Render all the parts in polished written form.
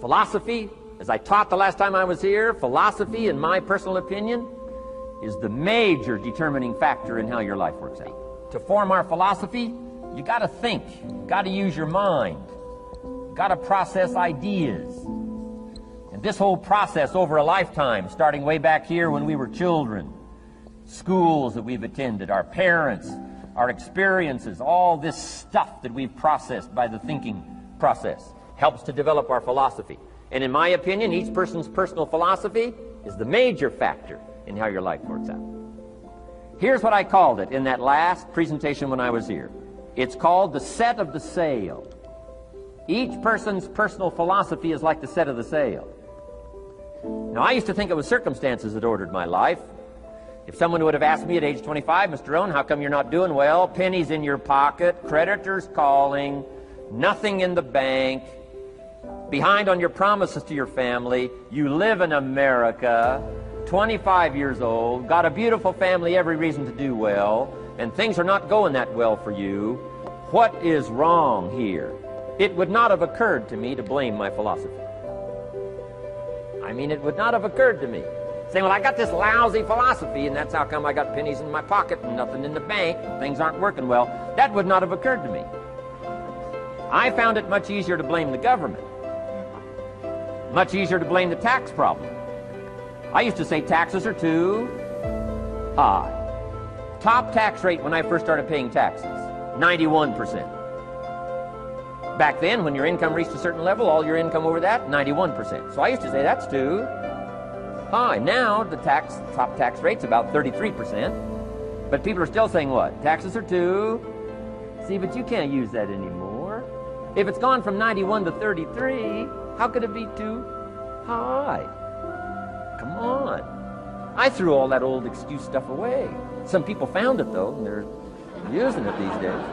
Philosophy, as I taught the last time I was here, philosophy, in my personal opinion, is the major determining factor in how your life works out. To form our philosophy, you got to think, you got to use your mind, you got to process ideas. And this whole process over a lifetime, starting way back here when we were children, schools that we've attended, our parents, our experiences, all this stuff that we've processed by the thinking process helps to develop our philosophy. And in my opinion, each person's personal philosophy is the major factor in how your life works out. Here's what I called it in that last presentation when I was here. It's called the set of the sail. Each person's personal philosophy is like the set of the sail. Now, I used to think it was circumstances that ordered my life. If someone would have asked me at age 25, Mr. Rohn, how come you're not doing well? Pennies in your pocket, creditors calling, nothing in the bank, behind on your promises to your family, you live in America, 25 years old, got a beautiful family, every reason to do well, and things are not going that well for you. What is wrong here? It would not have occurred to me to blame my philosophy. I mean, it would not have occurred to me. Saying, well, I got this lousy philosophy, and that's how come I got pennies in my pocket and nothing in the bank, and things aren't working well. That would not have occurred to me. I found it much easier to blame the government. Much easier to blame the tax problem. I used to say taxes are too high. Top tax rate when I first started paying taxes, 91%. Back then, when your income reached a certain level, all your income over that, 91%. So I used to say that's too high. Now the top tax rate's about 33%. But people are still saying what? Taxes are too. See, but you can't use that anymore. If it's gone from 91 to 33, how could it be too high? Come on. I threw all that old excuse stuff away. Some people found it, though, and they're using it these days.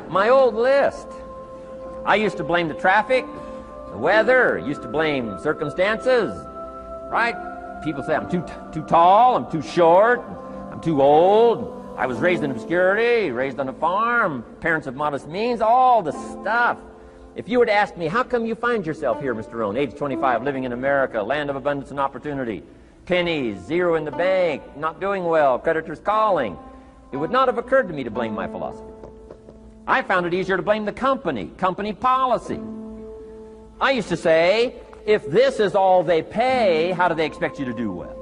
My old list. I used to blame the traffic, the weather, used to blame circumstances, right? People say I'm too tall, I'm too short, I'm too old, I was raised in obscurity, raised on a farm, parents of modest means, all the stuff. If you were to ask me, how come you find yourself here, Mr. Rohn, age 25, living in America, land of abundance and opportunity, pennies, zero in the bank, not doing well, creditors calling, it would not have occurred to me to blame my philosophy. I found it easier to blame the company policy. I used to say, if this is all they pay, how do they expect you to do well?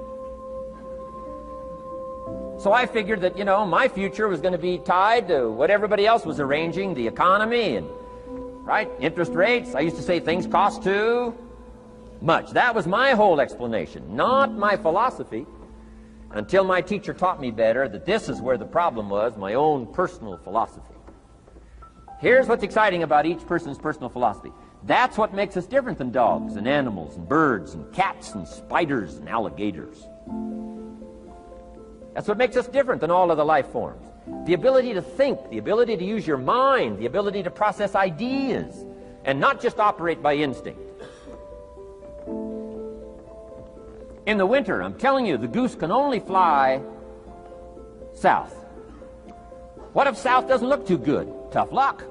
So I figured that, my future was going to be tied to what everybody else was arranging, the economy and, right, interest rates. I used to say things cost too much. That was my whole explanation, not my philosophy, until my teacher taught me better that this is where the problem was, my own personal philosophy. Here's what's exciting about each person's personal philosophy. That's what makes us different than dogs and animals and birds and cats and spiders and alligators. That's what makes us different than all other life forms. The ability to think, the ability to use your mind, the ability to process ideas, and not just operate by instinct. In the winter, I'm telling you, the goose can only fly south. What if south doesn't look too good? Tough luck.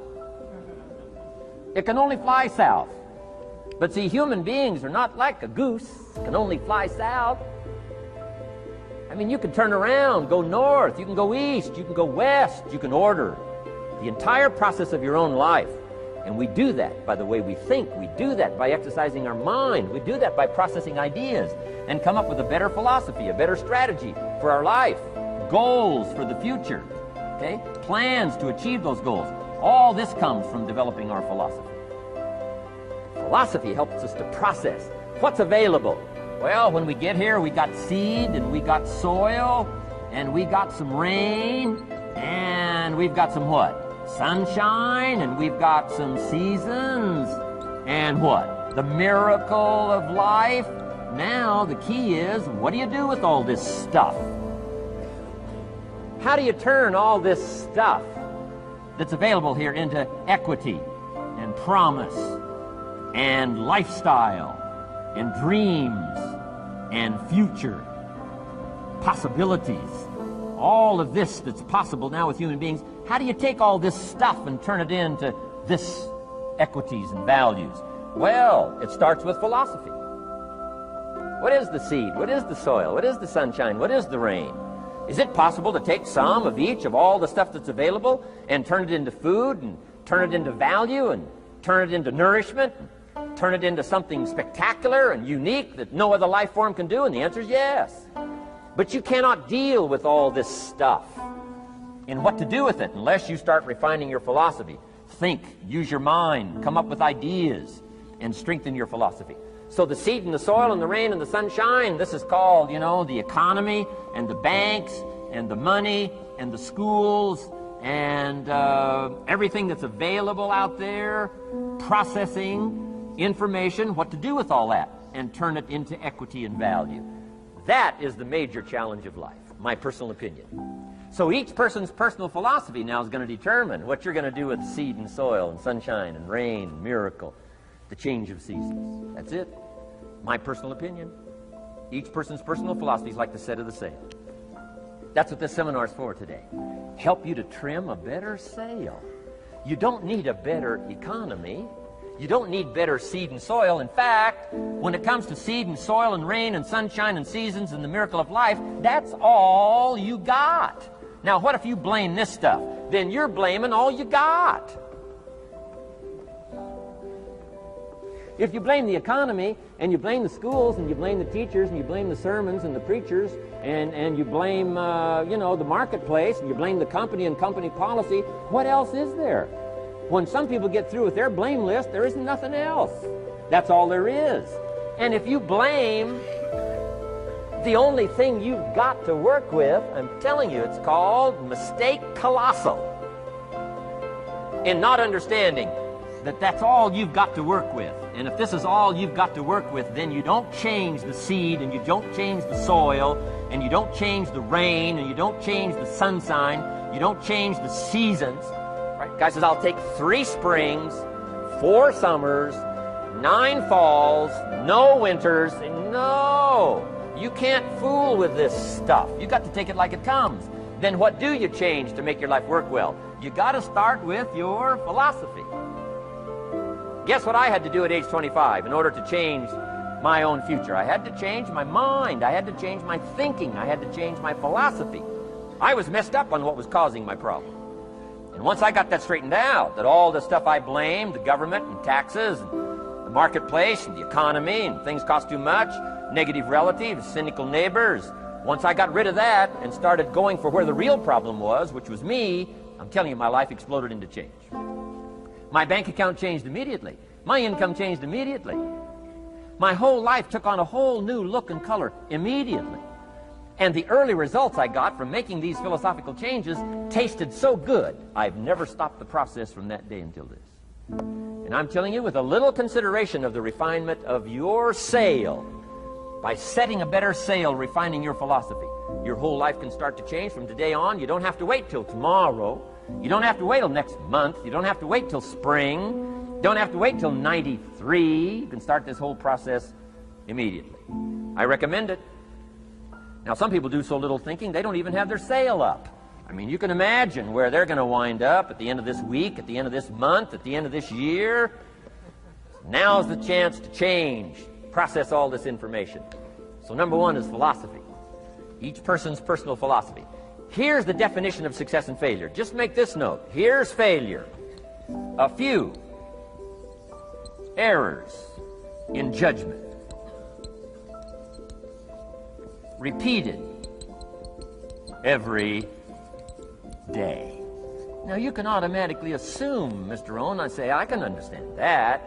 It can only fly south. But see, human beings are not like a goose. It can only fly south. I mean, you can turn around, go north, you can go east, you can go west, you can order the entire process of your own life. And we do that by the way we think. We do that by exercising our mind. We do that by processing ideas and come up with a better philosophy, a better strategy for our life, goals for the future, okay? Plans to achieve those goals. All this comes from developing our philosophy. Philosophy helps us to process what's available. Well, when we get here, we got seed, and we got soil, and we got some rain, and we've got some what? Sunshine, and we've got some seasons, and what? The miracle of life. Now, the key is, what do you do with all this stuff? How do you turn all this stuff that's available here into equity and promise and lifestyle and dreams and future possibilities? All of this that's possible now with human beings, how do you take all this stuff and turn it into this equities and values? Well, it starts with philosophy. What is the seed? What is the soil? What is the sunshine? What is the rain? Is it possible to take some of each of all the stuff that's available and turn it into food and turn it into value and turn it into nourishment and turn it into something spectacular and unique that no other life form can do? And the answer is yes. But you cannot deal with all this stuff and what to do with it unless you start refining your philosophy. Think, use your mind, come up with ideas, and strengthen your philosophy. So the seed and the soil and the rain and the sunshine, this is called, the economy and the banks and the money and the schools and everything that's available out there, processing information, what to do with all that, and turn it into equity and value. That is the major challenge of life, my personal opinion. So each person's personal philosophy now is going to determine what you're going to do with seed and soil and sunshine and rain and miracle, the change of seasons. That's it. My personal opinion. Each person's personal philosophy is like the set of the sail. That's what this seminar is for today. Help you to trim a better sail. You don't need a better economy. You don't need better seed and soil. In fact, when it comes to seed and soil and rain and sunshine and seasons and the miracle of life, that's all you got. Now, what if you blame this stuff? Then you're blaming all you got. If you blame the economy, and you blame the schools, and you blame the teachers, and you blame the sermons and the preachers, and you blame, the marketplace, and you blame the company and company policy, what else is there? When some people get through with their blame list, there isn't nothing else. That's all there is. And if you blame the only thing you've got to work with, I'm telling you, it's called mistake colossal. In not understanding that that's all you've got to work with. And if this is all you've got to work with, then you don't change the seed, and you don't change the soil, and you don't change the rain, and you don't change the sunshine, you don't change the seasons. Right? Guy says, I'll take 3 springs, 4 summers, 9 falls, no winters. No, you can't fool with this stuff. You got to take it like it comes. Then what do you change to make your life work well? You got to start with your philosophy. Guess what I had to do at age 25 in order to change my own future? I had to change my mind. I had to change my thinking. I had to change my philosophy. I was messed up on what was causing my problem. And once I got that straightened out, that all the stuff I blamed, the government and taxes, and the marketplace and the economy, and things cost too much, negative relatives, cynical neighbors, once I got rid of that and started going for where the real problem was, which was me, I'm telling you, my life exploded into change. My bank account changed immediately. My income changed immediately. My whole life took on a whole new look and color immediately. And the early results I got from making these philosophical changes tasted so good, I've never stopped the process from that day until this. And I'm telling you, with a little consideration of the refinement of your sail, by setting a better sail, refining your philosophy, your whole life can start to change from today on. You don't have to wait till tomorrow. You don't have to wait till next month. You don't have to wait till spring. You don't have to wait till 93. You can start this whole process immediately. I recommend it. Now, some people do so little thinking, they don't even have their sail up. I mean, you can imagine where they're going to wind up at the end of this week, at the end of this month, at the end of this year. Now's the chance to change, process all this information. So number 1 is philosophy. Each person's personal philosophy. Here's the definition of success and failure. Just make this note. Here's failure. A few errors in judgment. Repeated every day. Now you can automatically assume, Mr. Rohn, I say, I can understand that.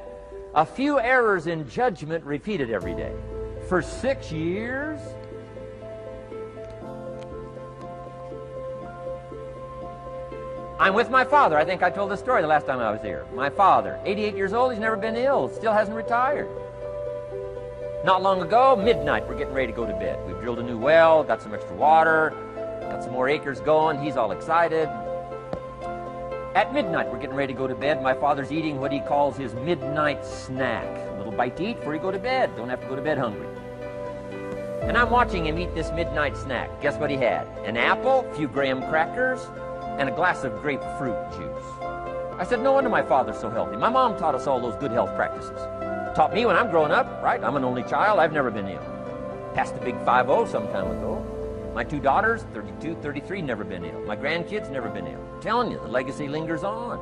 A few errors in judgment repeated every day. For 6 years? I'm with my father. I think I told this story the last time I was here. My father, 88 years old, he's never been ill, still hasn't retired. Not long ago, midnight, we're getting ready to go to bed. We've drilled a new well, got some extra water, got some more acres going. He's all excited. At midnight, we're getting ready to go to bed. My father's eating what he calls his midnight snack. A little bite to eat before you go to bed. Don't have to go to bed hungry. And I'm watching him eat this midnight snack. Guess what he had? An apple, a few graham crackers, and a glass of grapefruit juice. I said, no wonder my father's so healthy. My mom taught us all those good health practices. Taught me when I'm growing up, right? I'm an only child. I've never been ill. Passed the big 5-0 some time ago. My 2 daughters, 32, 33, never been ill. My grandkids, never been ill. I'm telling you, the legacy lingers on.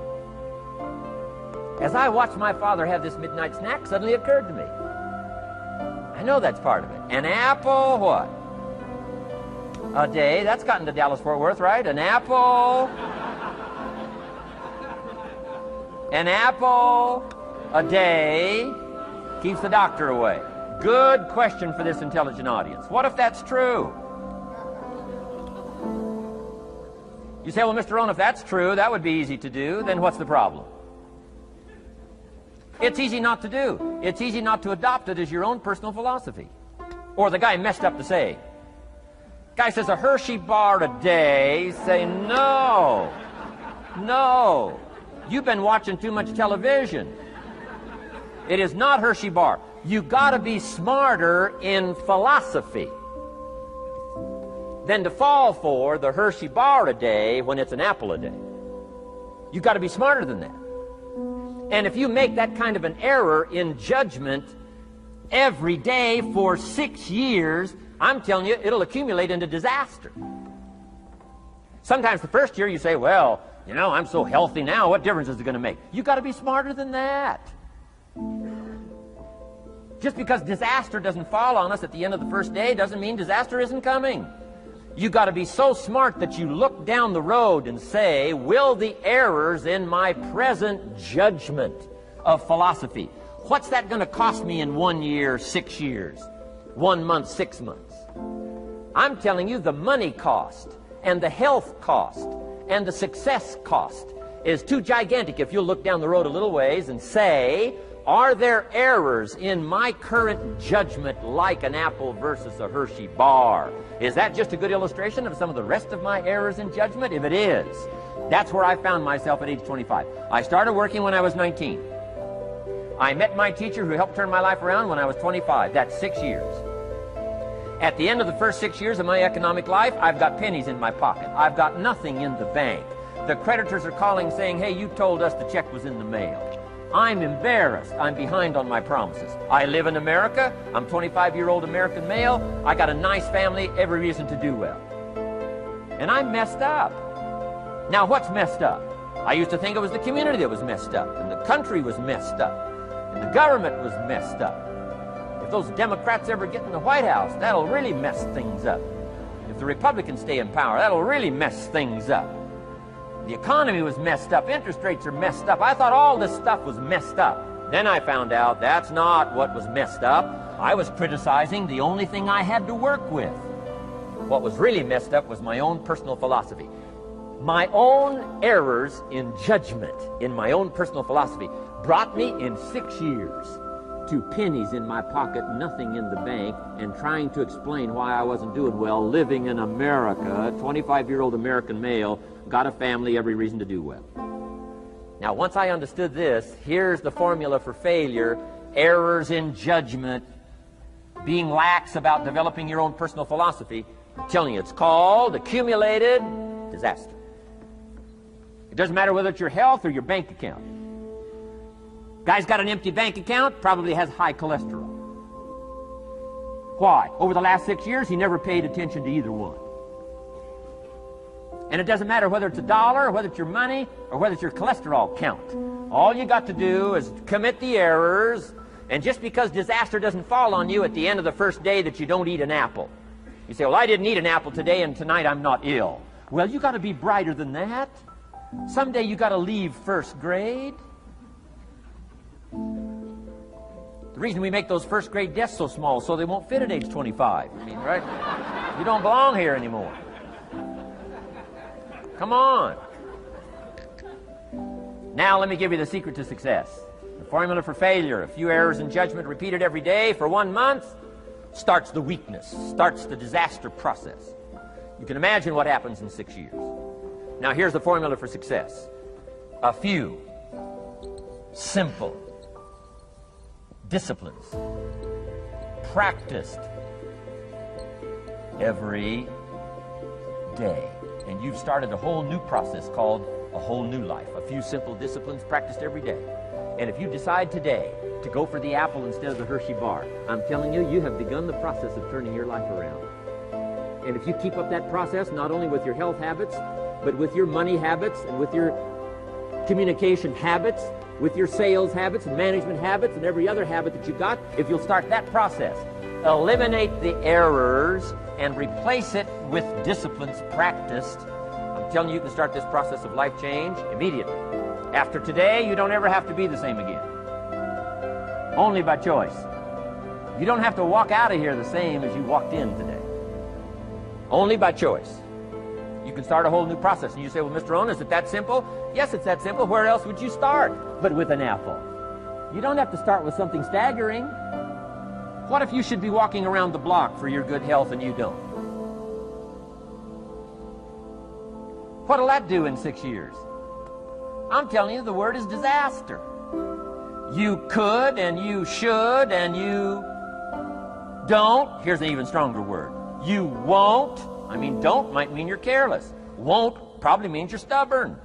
As I watched my father have this midnight snack, suddenly it occurred to me. I know that's part of it. An apple, what? A day. That's gotten to Dallas-Fort Worth, right? An apple. An apple a day keeps the doctor away. Good question for this intelligent audience. What if that's true? You say, well, Mr. Rohn, if that's true, that would be easy to do. Then what's the problem? It's easy not to do. It's easy not to adopt it as your own personal philosophy. Or the guy messed up the saying. Guy says a Hershey bar a day. Say, no. No. You've been watching too much television. It is not Hershey bar. You got to be smarter in philosophy than to fall for the Hershey bar a day when it's an apple a day. You got to be smarter than that. And if you make that kind of an error in judgment every day for 6 years, I'm telling you, it'll accumulate into disaster. Sometimes the first year you say, well, you know, I'm so healthy now, what difference is it going to make? You got to be smarter than that. Just because disaster doesn't fall on us at the end of the first day doesn't mean disaster isn't coming. You got to be so smart that you look down the road and say, will the errors in my present judgment of philosophy, what's that going to cost me in 1 year, 6 years, 1 month, 6 months? I'm telling you, the money cost and the health cost and the success cost is too gigantic if you'll look down the road a little ways and say, are there errors in my current judgment like an apple versus a Hershey bar? Is that just a good illustration of some of the rest of my errors in judgment? If it is, that's where I found myself at age 25. I started working when I was 19. I met my teacher who helped turn my life around when I was 25. That's 6 years. At the end of the first 6 years of my economic life, I've got pennies in my pocket. I've got nothing in the bank. The creditors are calling saying, hey, you told us the check was in the mail. I'm embarrassed. I'm behind on my promises. I live in America. I'm 25-year-old American male. I got a nice family, every reason to do well. And I'm messed up. Now, what's messed up? I used to think it was the community that was messed up, and the country was messed up, and the government was messed up. If those Democrats ever get in the White House, that'll really mess things up. If the Republicans stay in power, that'll really mess things up. The economy was messed up. Interest rates are messed up. I thought all this stuff was messed up. Then I found out that's not what was messed up. I was criticizing the only thing I had to work with. What was really messed up was my own personal philosophy. My own errors in judgment in my own personal philosophy brought me in 6 years to pennies in my pocket, nothing in the bank, and trying to explain why I wasn't doing well living in America, 25-year-old American male, got a family, every reason to do well. Now, once I understood this, here's the formula for failure: errors in judgment, being lax about developing your own personal philosophy. I'm telling you, it's called accumulated disaster. It doesn't matter whether it's your health or your bank account. Guy's got an empty bank account, probably has high cholesterol. Why? Over the last 6 years, he never paid attention to either one. And it doesn't matter whether it's a dollar, or whether it's your money, or whether it's your cholesterol count. All you got to do is commit the errors, and just because disaster doesn't fall on you at the end of the first day that you don't eat an apple. You say, well, I didn't eat an apple today, and tonight I'm not ill. Well, you got to be brighter than that. Someday you got to leave first grade. The reason we make those first grade desks so small so they won't fit at age 25. I mean, right? You don't belong here anymore. Come on. Now let me give you the secret to success. The formula for failure: a few errors in judgment repeated every day for 1 month starts the weakness, starts the disaster process. You can imagine what happens in 6 years. Now here's the formula for success: a few simple disciplines practiced every day. And you've started a whole new process called a whole new life, a few simple disciplines practiced every day. And if you decide today to go for the apple instead of the Hershey bar, I'm telling you, you have begun the process of turning your life around. And if you keep up that process, not only with your health habits, but with your money habits and with your communication habits, with your sales habits and management habits and every other habit that you got, if you'll start that process, eliminate the errors and replace it with disciplines practiced, I'm telling you, you can start this process of life change immediately. After today, you don't ever have to be the same again. Only by choice. You don't have to walk out of here the same as you walked in today. Only by choice. You can start a whole new process. And you say, well, Mr. Rohn, is it that simple? Yes, it's that simple. Where else would you start but with an apple? You don't have to start with something staggering. What if you should be walking around the block for your good health and you don't? What'll that do in 6 years? I'm telling you, the word is disaster. You could and you should and you don't. Here's an even stronger word. You won't. I mean, don't might mean you're careless. Won't probably means you're stubborn.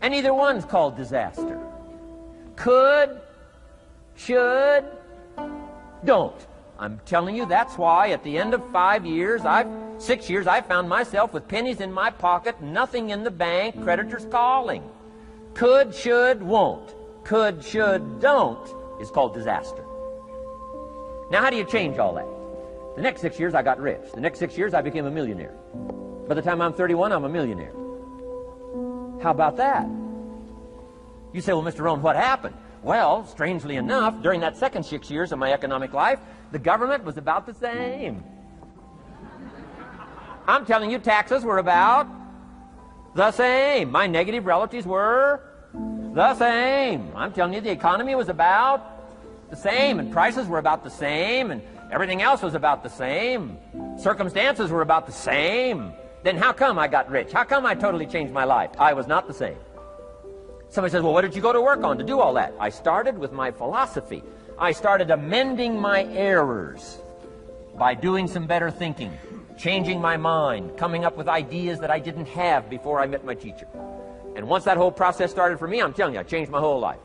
And either one's called disaster. Could, should, don't. I'm telling you, that's why at the end of 6 years, I found myself with pennies in my pocket, nothing in the bank, creditors calling. Could, should, won't. Could, should, don't is called disaster. Now, how do you change all that? The next 6 years, I got rich. The next 6 years, I became a millionaire. By the time I'm 31, I'm a millionaire. How about that? You say, well, Mr. Rohn, what happened? Well, strangely enough, during that second 6 years of my economic life, the government was about the same. I'm telling you, taxes were about the same. My negative relatives were the same. I'm telling you, the economy was about the same, and prices were about the same, and everything else was about the same. Circumstances were about the same. Then how come I got rich? How come I totally changed my life? I was not the same. Somebody says, well, what did you go to work on to do all that? I started with my philosophy. I started amending my errors by doing some better thinking, changing my mind, coming up with ideas that I didn't have before I met my teacher. And once that whole process started for me, I'm telling you, I changed my whole life.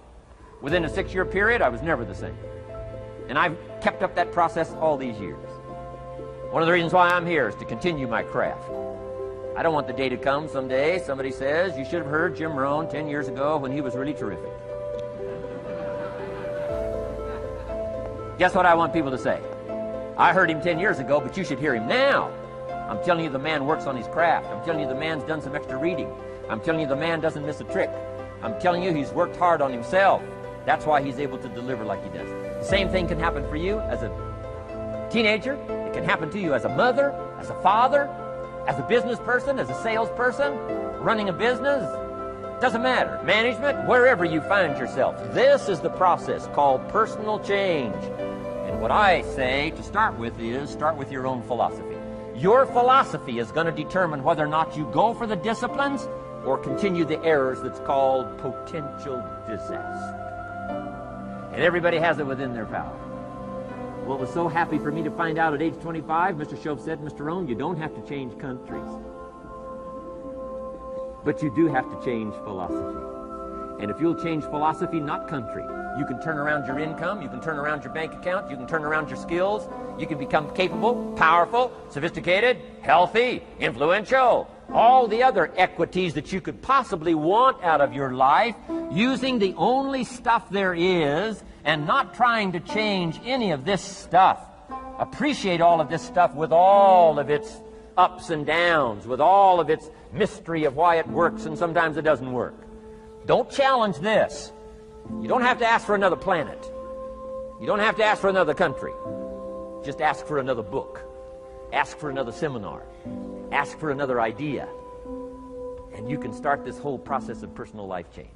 Within a 6-year period, I was never the same. And I've kept up that process all these years. One of the reasons why I'm here is to continue my craft. I don't want the day to come someday somebody says, you should have heard Jim Rohn 10 years ago when he was really terrific. Guess what I want people to say? I heard him 10 years ago, but you should hear him now. I'm telling you, the man works on his craft. I'm telling you, the man's done some extra reading. I'm telling you, the man doesn't miss a trick. I'm telling you, he's worked hard on himself. That's why he's able to deliver like he does. The same thing can happen for you as a teenager. It can happen to you as a mother, as a father, as a business person, as a salesperson, running a business. Doesn't matter. Management, wherever you find yourself. This is the process called personal change. And what I say to start with is start with your own philosophy. Your philosophy is going to determine whether or not you go for the disciplines or continue the errors that's called potential disaster. And everybody has it within their power. What was so happy for me to find out at age 25, Mr. Shove said, Mr. Rohn, you don't have to change countries. But you do have to change philosophy. And if you'll change philosophy, not country, you can turn around your income, you can turn around your bank account, you can turn around your skills, you can become capable, powerful, sophisticated, healthy, influential, all the other equities that you could possibly want out of your life, using the only stuff there is and not trying to change any of this stuff. Appreciate all of this stuff with all of its ups and downs, with all of its mystery of why it works and sometimes it doesn't work. Don't challenge this. You don't have to ask for another planet. You don't have to ask for another country. Just ask for another book. Ask for another seminar. Ask for another idea. And you can start this whole process of personal life change.